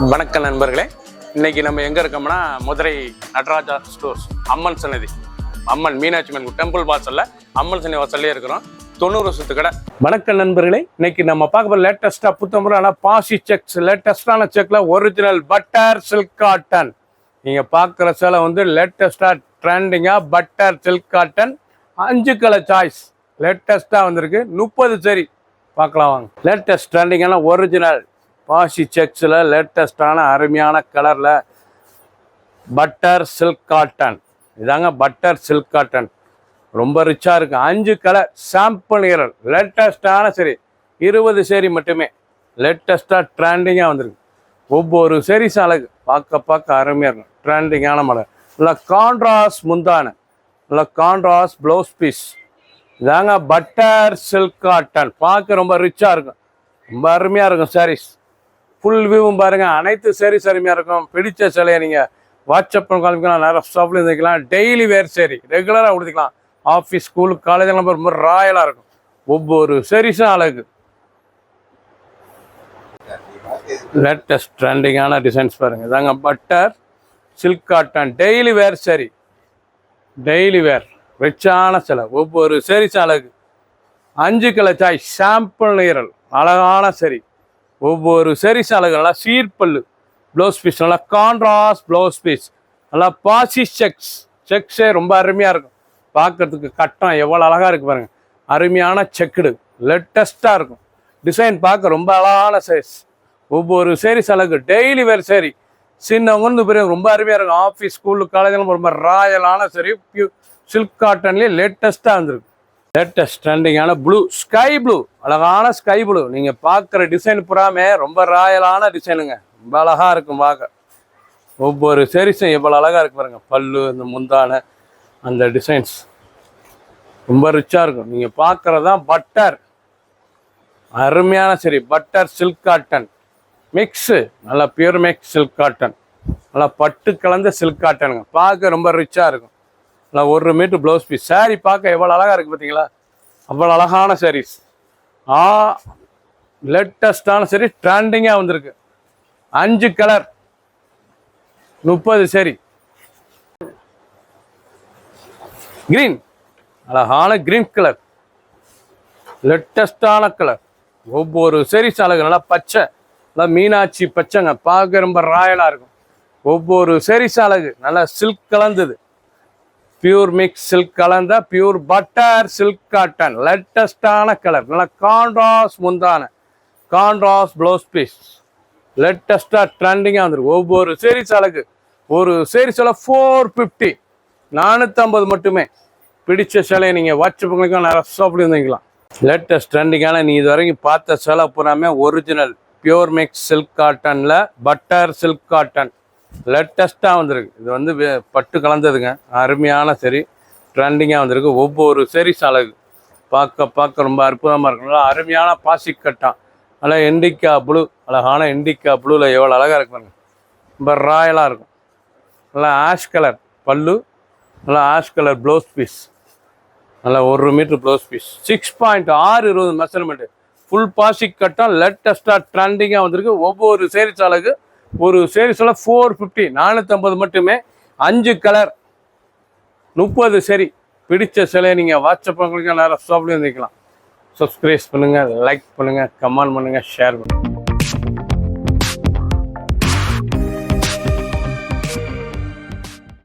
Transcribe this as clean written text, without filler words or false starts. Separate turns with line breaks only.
வணக்கம் நண்பர்களே, இன்னைக்கு நம்ம எங்க இருக்கோம்னா மதுரை நடராஜா ஸ்டோர்ஸ் அம்மன் சன்னதி, அம்மன் மீனாட்சி அம்மன் டெம்பிள் வாசல்ல அம்மன் சன்னதி வாசல்லே இருக்கிறோம். 90 வருஷத்து கடை. வணக்கம் நண்பர்களே, இன்னைக்கு நம்ம பார்க்க போற லேட்டஸ்டா புத்தம்புறான பாசி செக்ஸ், லேட்டஸ்டான செக்ல ஒரிஜினல் பட்டர் சில்க் காட்டன். நீங்க பார்க்குற சேலை வந்து லேட்டஸ்டா ட்ரெண்டிங்கா butter silk cotton 5 colour choice லேட்டஸ்டா வந்திருக்கு. 30 சரி பார்க்கலாம் வாங்க. லேட்டஸ்ட் ட்ரெண்டிங்கான ஒரிஜினல் பாசி செக்ஸில் லேட்டஸ்டான அருமையான கலரில் பட்டர் சில்க் காட்டன். இதாங்க பட்டர் சில்க் காட்டன், ரொம்ப ரிச்சாக இருக்குது. 5 கலர் சாம்பிள் நிறல் லேட்டஸ்டான சரி 20 சேரி மட்டுமே லேட்டஸ்ட்டாக ட்ரெண்டிங்காக வந்திருக்கு. ஒவ்வொரு சேரீஸ் அழகு பார்க்க அருமையாக இருக்கும். ட்ரெண்டிங்கான மலர், இல்லை கான்ட்ராஸ்ட் முந்தான, இல்லை கான்ட்ராஸ்ட் ப்ளவுஸ் பீஸ். இதாங்க பட்டர் சில்க் காட்டன், பார்க்க ரொம்ப ரிச்சாக இருக்கும், ரொம்ப அருமையாக இருக்கும் சாரீஸ். ஃபுல் வியூவும் பாருங்கள், அனைத்து சேரீஸ் அருமையாக இருக்கும். பிடிச்ச சிலையை நீங்கள் வாட்ஸ்அப் காமிக்கலாம், நிறைய ஷாப்பில் இருந்துக்கலாம். டெய்லி வேர் சேரீ ரெகுலராக கொடுத்துக்கலாம். ஆஃபீஸ், ஸ்கூல், காலேஜ் நம்பர் ரொம்ப ராயலாக இருக்கும். ஒவ்வொரு சேரீஸும் அழகு. லேட்டஸ்ட் ட்ரெண்டிங்கான டிசைன்ஸ் பாருங்கள். இதாங்க butter silk cotton daily wear saree, daily wear ரிச்சான சிலை. ஒவ்வொரு சேரீஸும் அழகு. 5 கலர் சாய் சாம்பிள் நீரல் அழகான சரி. ஒவ்வொரு சேரீஸ் அழகு. நல்லா சீர்பல்லு ப்ளவுஸ் பீஸ், நல்லா கான்ட்ராஸ்ட் ப்ளவுஸ் பீஸ், நல்லா பாசி செக்ஸே ரொம்ப அருமையாக இருக்கும். பார்க்கறதுக்கு கட்டம் எவ்வளோ அழகாக இருக்குது பாருங்கள். அருமையான செக்குடு லேட்டஸ்ட்டாக இருக்கும். டிசைன் பார்க்க ரொம்ப அழகான சைஸ். ஒவ்வொரு சேரீஸ் அழகு. டெய்லி வேர் சேரீ, சின்னவங்க வந்து பெரியவங்க ரொம்ப அருமையாக இருக்கும். ஆஃபீஸ், ஸ்கூலு, காலேஜில் ரொம்ப ராயலான சரி சில்க் காட்டன்லேயே லேட்டஸ்ட்டாக வந்துருக்கு. லேட்டஸ்ட் ட்ரெண்டிங்கான ப்ளூ, ஸ்கை ப்ளூ, அழகான ஸ்கை ப்ளூ. நீங்கள் பார்க்குற டிசைன் புறாமே ரொம்ப ராயலான டிசைனுங்க, ரொம்ப அழகாக இருக்கும் பார்க்க. ஒவ்வொரு சேரீஸும் எவ்வளோ அழகாக இருக்கு பாருங்க. பல்லு, இந்த முந்தான அந்த டிசைன்ஸ் ரொம்ப ரிச்சாக இருக்கும். நீங்கள் பார்க்குறது தான் பட்டர் அருமையான சரி பட்டர் சில்க் காட்டன் மிக்ஸு, நல்லா பியூர் மிக்ஸ் சில்க் காட்டன், நல்லா பட்டு கலந்த சில்க் காட்டனுங்க. பார்க்க ரொம்ப ரிச்சாக இருக்கும். இல்லை 1 மீட்டர் ப்ளவுஸ் பீஸ். சாரீ பார்க்க எவ்வளோ அழகாக இருக்குது பார்த்தீங்களா, அவ்வளோ அழகான சாரீஸ். லேட்டஸ்டான சரி ட்ரெண்டிங்காக வந்திருக்கு. 5 கலர் 30 சரி. கிரீன், அழகான கிரீன் கலர் லேட்டஸ்டான கலர். ஒவ்வொரு சேரீஸ் அழகு. நல்லா பச்சை, நல்லா மீனாட்சி பச்சைங்க, பார்க்க ரொம்ப ராயலாக இருக்கும். ஒவ்வொரு சேரீஸ் அழகு. நல்லா சில்க் கலந்தது, பியூர் மிக்ஸ் சில்க் கலந்த பியூர் பட்டர் சில்க் காட்டன் லேட்டஸ்டான கலர். நல்லா கான்ட்ராஸ்ட் முந்தான, கான்ட்ராஸ்ட் ப்ளவுஸ் பீஸ், லேட்டஸ்டாக ட்ரெண்டிங்காக வந்துருக்கு. ஒவ்வொரு சேரீஸ் அழகு. ஒரு சேரீஸில் 450, 450 மட்டுமே. பிடிச்ச சிலையை நீங்கள் வாட்ஸ்அப்புங்களுக்கும் நிறைய ஷாப்பில் இருந்தீங்களாம். லேட்டஸ்ட் ட்ரெண்டிங்கான நீ இது வரைக்கும் பார்த்த சிலை பூராமே ஒரிஜினல் பியூர் மிக்ஸ் சில்க் காட்டனில் பட்டர் சில்க் காட்டன் லேட்டஸ்ட்டாக வந்திருக்கு. இது வந்து பட்டு கலந்ததுங்க, அருமையான சரி ட்ரெண்டிங்காக வந்திருக்கு. ஒவ்வொரு சேரீஸ் அழகு. பார்க்க ரொம்ப அற்புதமாக இருக்கும். நல்லா அருமையான பாசி கட்டம், நல்லா இண்டிகா ப்ளூ, அழகான இண்டிகா ப்ளூவில் எவ்வளோ அழகாக இருக்குங்க, ரொம்ப ராயலாக இருக்கும். நல்லா ஆஷ் கலர் பல்லு, நல்லா ஆஷ் கலர் ப்ளவுஸ் பீஸ், நல்லா 1 metre blouse piece, 6.620 measurement, full பாசி கட்டம் லேட்டஸ்ட்டாக ட்ரெண்டிங்காக வந்திருக்கு. ஒவ்வொரு சேரீஸ் அழகு. ஒரு சேரீஸில் 450, 450 மட்டுமே. 5 கலர் 30 சரி. பிடிச்ச சிலையை நீங்கள் வாட்ஸ்அப் உங்களுக்கு நேரம் ஷாப்லேயும் இருந்துக்கலாம். சப்ஸ்கிரைப் பண்ணுங்கள், லைக் பண்ணுங்கள், கமெண்ட் பண்ணுங்கள், ஷேர் பண்ணுங்கள்.